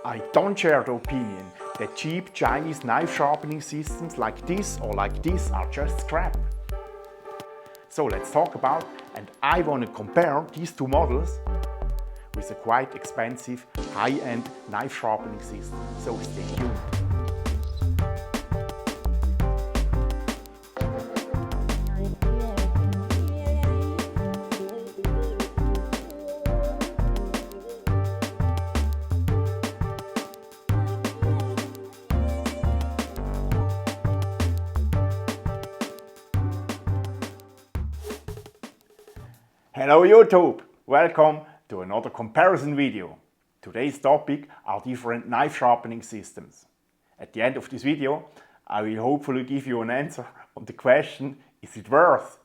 I don't share the opinion that cheap Chinese knife sharpening systems like this or like this are just crap. So let's talk about, and I want to compare these two models with a quite expensive high-end knife sharpening system. So stay tuned. Hello YouTube! Welcome to another comparison video. Today's topic are different knife sharpening systems. At the end of this video, I will hopefully give you an answer on the question, is it worth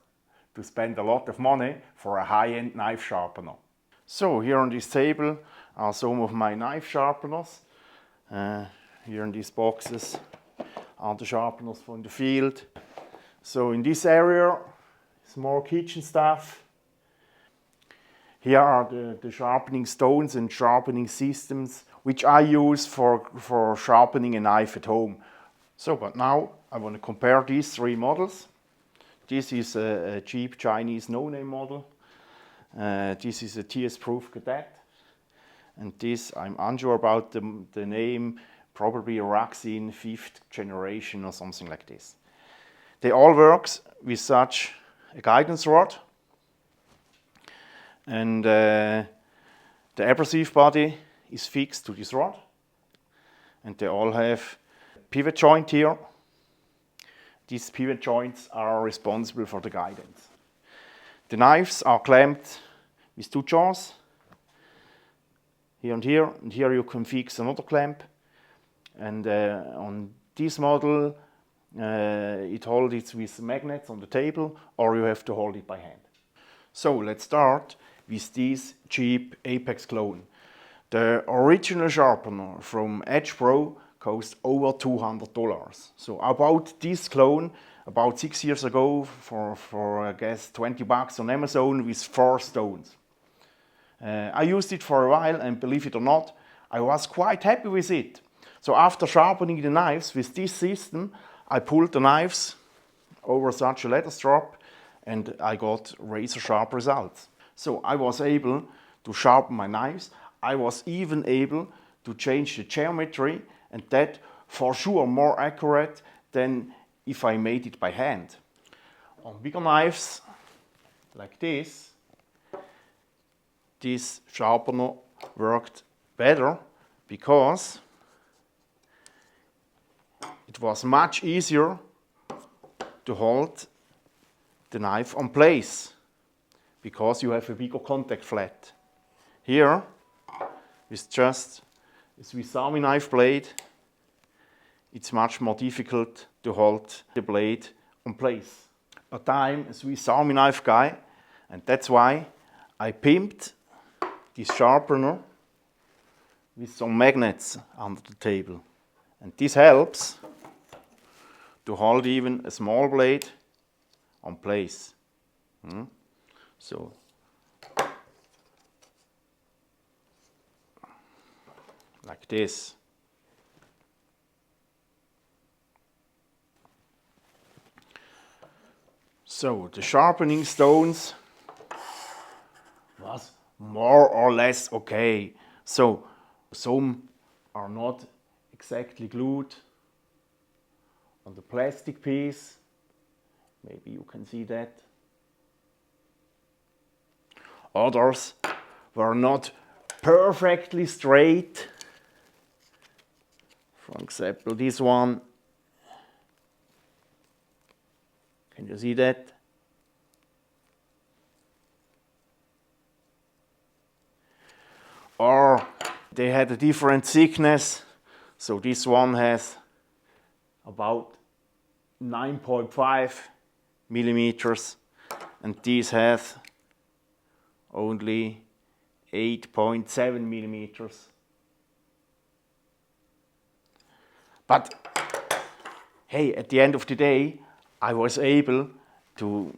to spend a lot of money for a high-end knife sharpener? So here on this table are some of my knife sharpeners. Here in these boxes are the sharpeners from the field. So in this area is more kitchen stuff. Here are the sharpening stones and sharpening systems which I use for sharpening a knife at home. So, but now I want to compare these three models. This is a cheap Chinese no-name model. This is a TSPROF Kadet. And this, I'm unsure about the name, probably a Ruxin 5th generation or something like this. They all work with such a guidance rod. And the abrasive body is fixed to this rod. And they all have pivot joint here. These pivot joints are responsible for the guidance. The knives are clamped with two jaws. Here and here you can fix another clamp. And on this model, it holds it with magnets on the table, or you have to hold it by hand. So let's start with this cheap Apex Clone. The original sharpener from EdgePro cost over $200. So about this clone, about 6 years ago, for I guess 20 bucks on Amazon with 4 stones. I used it for a while, and believe it or not, I was quite happy with it. So after sharpening the knives with this system, I pulled the knives over such a leather strap and I got razor sharp results. So I was able to sharpen my knives. I was even able to change the geometry, and that for sure more accurate than if I made it by hand. On bigger knives like this sharpener worked better because it was much easier to hold the knife on place, because you have a bigger contact flat. Here, with just a Swiss Army knife blade, it's much more difficult to hold the blade on place. But I'm a Swiss Army knife guy, and that's why I pimped this sharpener with some magnets under the table. And this helps to hold even a small blade on place. So, like this. So the sharpening stones was more or less okay. So some are not exactly glued on the plastic piece. Maybe you can see that. Others were not perfectly straight. For example, this one. Can you see that? Or they had a different thickness. So this one has about 9.5 millimeters, and this has only 8.7 millimeters. But hey, at the end of the day, I was able to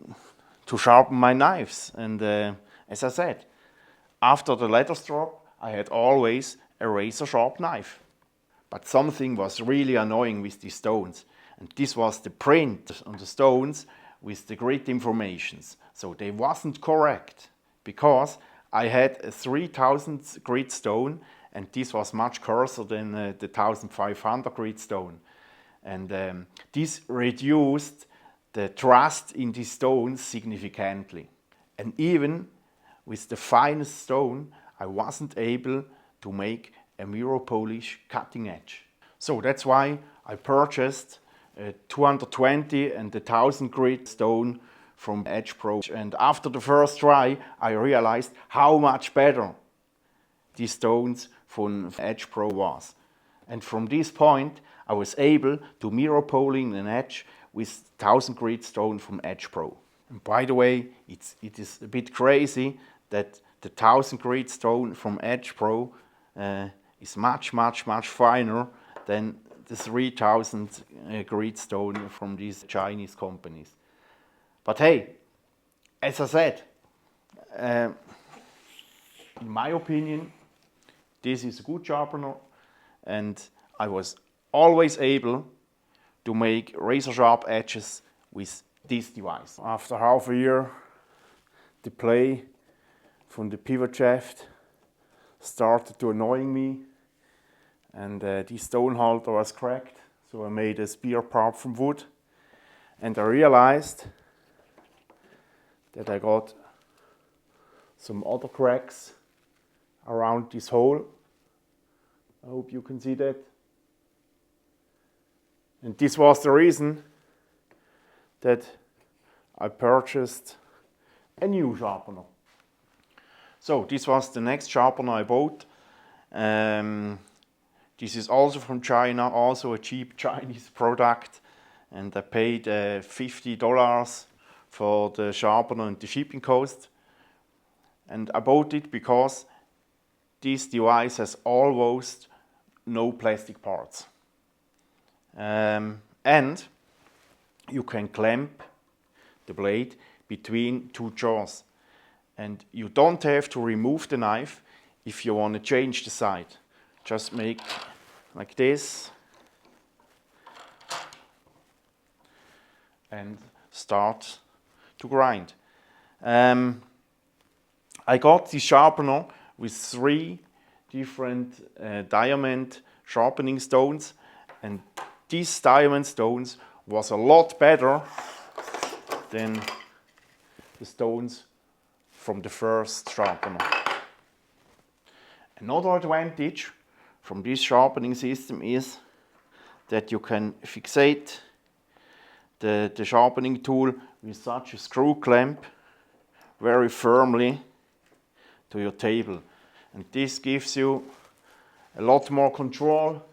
sharpen my knives. And as I said, after the leather strap, I had always a razor sharp knife. But something was really annoying with these stones, and this was the print on the stones with the grit informations. So they wasn't correct, because I had a 3000 grit stone, and this was much coarser than the 1500 grit stone. And this reduced the trust in these stones significantly. And even with the finest stone, I wasn't able to make a mirror polish cutting edge. So that's why I purchased a 220 and the 1000 grit stone from EdgePro. And after the first try, I realized how much better these stones from EdgePro was. And from this point, I was able to mirror poling an edge with 1000 grit stone from EdgePro. And by the way, it is a bit crazy that the 1000 grit stone from EdgePro is much finer than the 3000 grit stone from these Chinese companies. But hey, as I said, in my opinion, this is a good sharpener, and I was always able to make razor sharp edges with this device. After half a year, the play from the pivot shaft started to annoying me, and this stone halter was cracked, so I made a spear part from wood, and I realized that I got some other cracks around this hole. I hope you can see that. And this was the reason that I purchased a new sharpener. So this was the next sharpener I bought. This is also from China, also a cheap Chinese product, and I paid $50 for the sharpener and the shipping cost. And I bought it because this device has almost no plastic parts. And you can clamp the blade between two jaws. And you don't have to remove the knife if you want to change the side. Just make like this and start to grind. I got this sharpener with 3 different diamond sharpening stones, and these diamond stones was a lot better than the stones from the first sharpener. Another advantage from this sharpening system is that you can fixate the sharpening tool with such a screw clamp very firmly to your table. And this gives you a lot more control,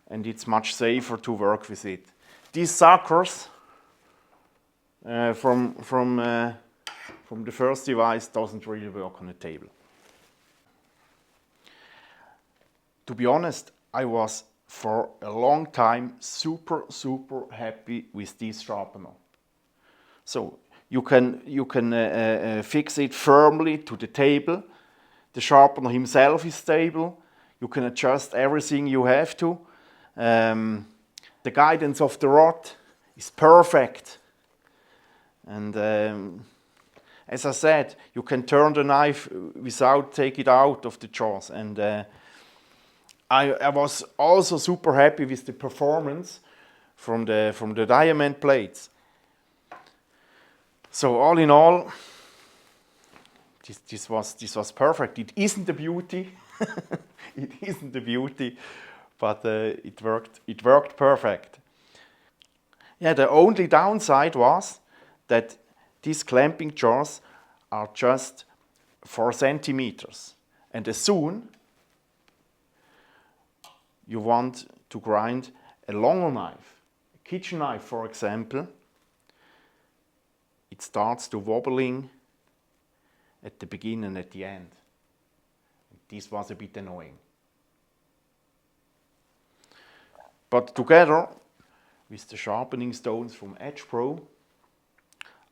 and it's much safer to work with it. These suckers from the first device doesn't really work on the table. To be honest, I was for a long time super happy with this sharpener. So you can fix it firmly to the table. The sharpener himself is stable. You can adjust everything you have to. The guidance of the rod is perfect. And as I said, you can turn the knife without taking it out of the jaws. And I was also super happy with the performance from the diamond plates. So all in all, this was perfect. It isn't a beauty, it isn't a beauty, but it worked perfect. Yeah, the only downside was that these clamping jaws are just 4 centimeters, and as soon you want to grind a longer knife, a kitchen knife for example, it starts to wobbling at the beginning and at the end. This was a bit annoying. But together with the sharpening stones from EdgePro,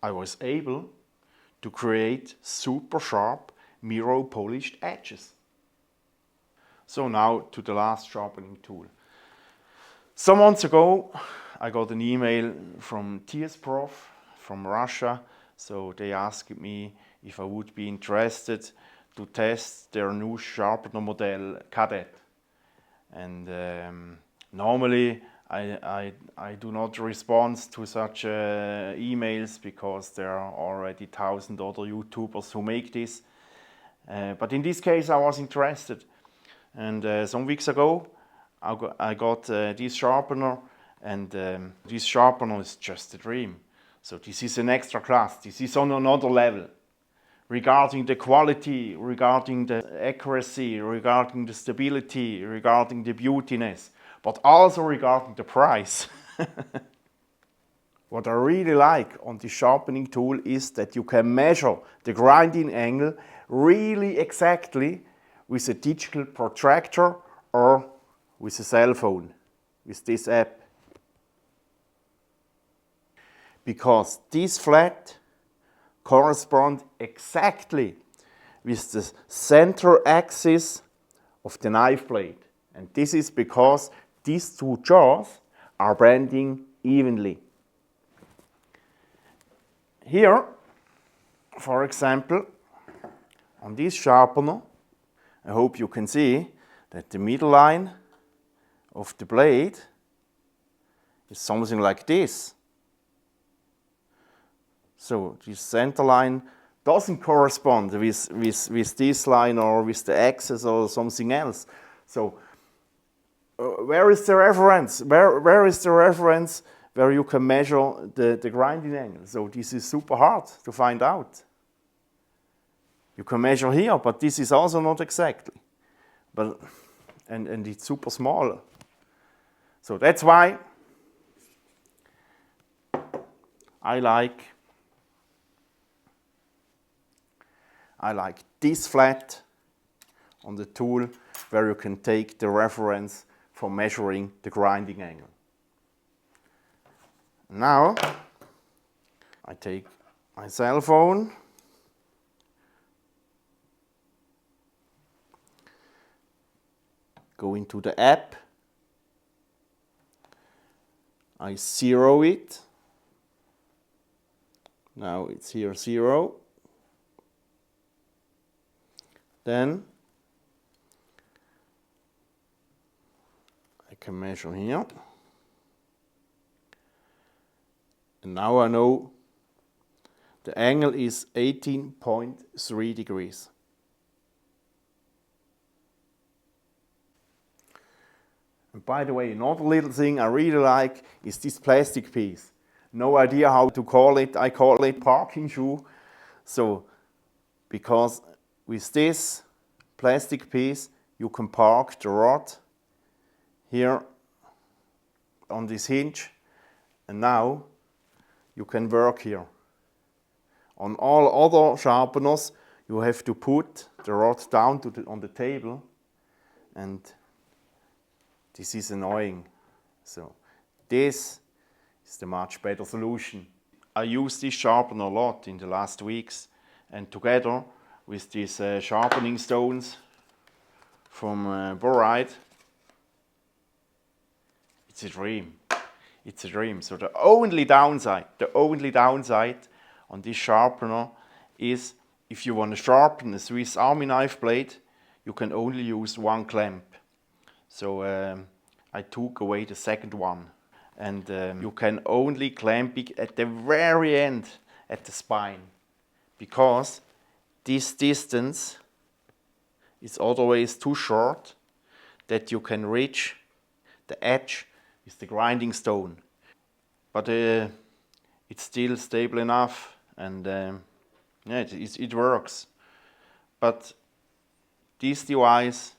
I was able to create super sharp mirror polished edges. So now to the last sharpening tool. Some months ago I got an email from TSPROF from Russia. So they asked me if I would be interested to test their new sharpener model Cadet. And normally I do not respond to such emails because there are already 1,000 other YouTubers who make this. But in this case I was interested. And some weeks ago I got this sharpener, and this sharpener is just a dream. So this is an extra class, this is on another level. Regarding the quality, regarding the accuracy, regarding the stability, regarding the beautiness, but also regarding the price. What I really like on this sharpening tool is that you can measure the grinding angle really exactly with a digital protractor or with a cell phone, with this app. Because this flat corresponds exactly with the center axis of the knife blade. And this is because these two jaws are bending evenly. Here, for example, on this sharpener, I hope you can see that the middle line of the blade is something like this. So this center line doesn't correspond with this line or with the axis or something else. So where is the reference? Where is the reference where you can measure the grinding angle? So this is super hard to find out. You can measure here, but this is also not exactly. But and it's super small. So that's why I like this flat on the tool where you can take the reference for measuring the grinding angle. Now I take my cell phone, go into the app, I zero it. Now it's here 0. Then I can measure here. And now I know the angle is 18.3 degrees. And by the way, another little thing I really like is this plastic piece. No idea how to call it. I call it parking shoe. So, because with this plastic piece you can park the rod here on this hinge, and now you can work here. On all other sharpeners you have to put the rod down on the table, and this is annoying. So this is the much better solution. I use this sharpener a lot in the last weeks, and together with these sharpening stones from Boride, it's a dream. It's a dream. So the only downside on this sharpener is if you want to sharpen a Swiss Army knife blade, you can only use one clamp. So I took away the second one, and you can only clamp it at the very end, at the spine, because this distance is otherwise too short that you can reach the edge with the grinding stone. But it's still stable enough, and yeah, it works. But this device,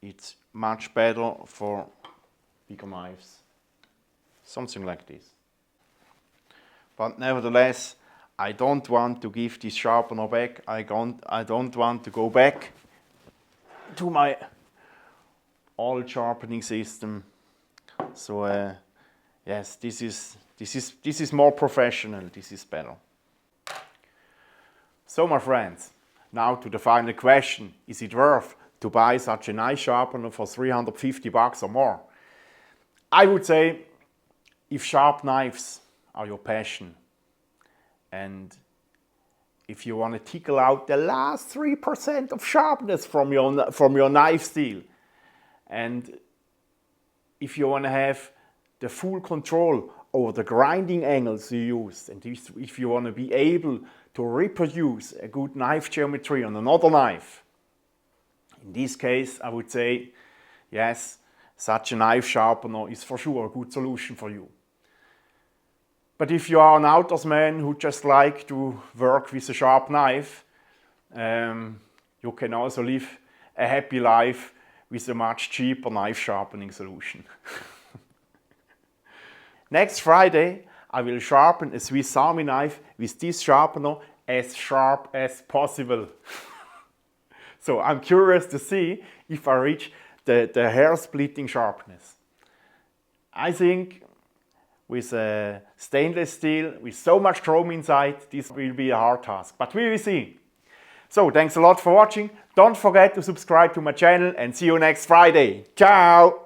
it's much better for bigger knives. Something like this. But nevertheless, I don't want to give this sharpener back. I don't want to go back to my old sharpening system. So yes, this is more professional. This is better. So my friends, now to the final question: is it worth to buy such a knife sharpener for 350 bucks or more. I would say, if sharp knives are your passion, and if you want to tickle out the last 3% of sharpness from your knife steel, and if you want to have the full control over the grinding angles you use, and if you want to be able to reproduce a good knife geometry on another knife, in this case I would say, yes, such a knife sharpener is for sure a good solution for you. But if you are an outdoorsman who just like to work with a sharp knife, you can also live a happy life with a much cheaper knife sharpening solution. Next Friday, I will sharpen a Swiss Army knife with this sharpener as sharp as possible. So I'm curious to see if I reach the hair-splitting sharpness. I think with a stainless steel, with so much chrome inside, this will be a hard task, but we will see. So thanks a lot for watching. Don't forget to subscribe to my channel and see you next Friday. Ciao!